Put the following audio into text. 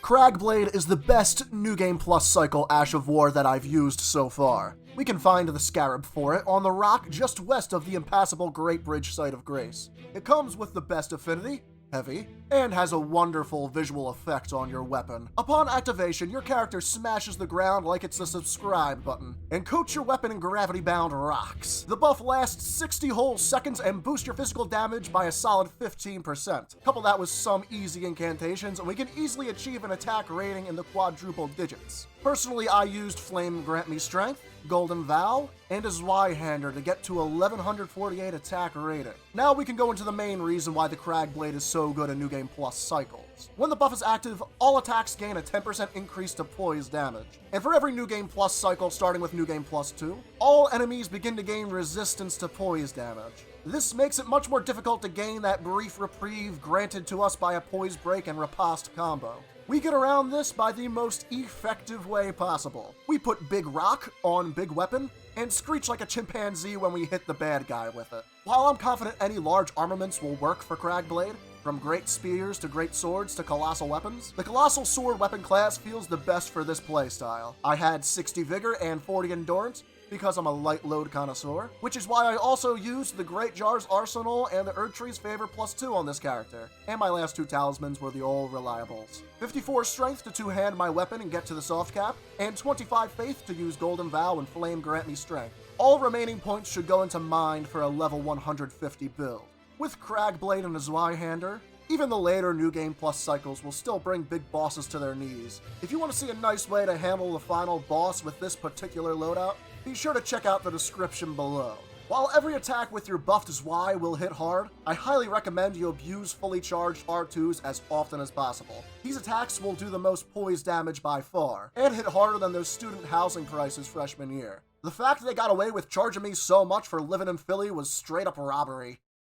Cragblade is the best New Game Plus cycle Ash of War that I've used so far. We can find the scarab for it on the rock just west of the impassable Great Bridge Site of Grace. It comes with the best affinity, heavy, and has a wonderful visual effect on your weapon. Upon activation, your character smashes the ground like it's the subscribe button, and coats your weapon in gravity-bound rocks. The buff lasts 60 whole seconds and boosts your physical damage by a solid 15%. Couple that with some easy incantations, and we can easily achieve an attack rating in the quadruple digits. Personally, I used Flame Grant Me Strength, Golden Vow, and a Zweihander to get to 1148 attack rating. Now we can go into the main reason why the Cragblade is so good in New Game Plus cycles. When the buff is active, all attacks gain a 10% increase to poise damage. And for every New Game Plus cycle starting with New Game Plus 2, all enemies begin to gain resistance to poise damage. This makes it much more difficult to gain that brief reprieve granted to us by a poise break and riposte combo. We get around this by the most effective way possible. We put Big Rock on Big Weapon, and screech like a chimpanzee when we hit the bad guy with it. While I'm confident any large armaments will work for Cragblade, from great spears to great swords to colossal weapons, the colossal sword weapon class feels the best for this playstyle. I had 60 vigor and 40 endurance, because I'm a light load connoisseur, which is why I also used the Great Jar's Arsenal and the Erdtree's Favor +2 on this character, and my last two talismans were the old reliables. 54 strength to two-hand my weapon and get to the soft cap, and 25 faith to use Golden Vow and Flame Grant Me Strength. All remaining points should go into Mind for a level 150 build. With Cragblade and a Zweihander, even the later New Game Plus cycles will still bring big bosses to their knees. If you want to see a nice way to handle the final boss with this particular loadout, be sure to check out the description below. While every attack with your buffed Zwei will hit hard, I highly recommend you abuse fully charged R2s as often as possible. These attacks will do the most poise damage by far, and hit harder than those student housing prices freshman year. The fact they got away with charging me so much for living in Philly was straight up robbery.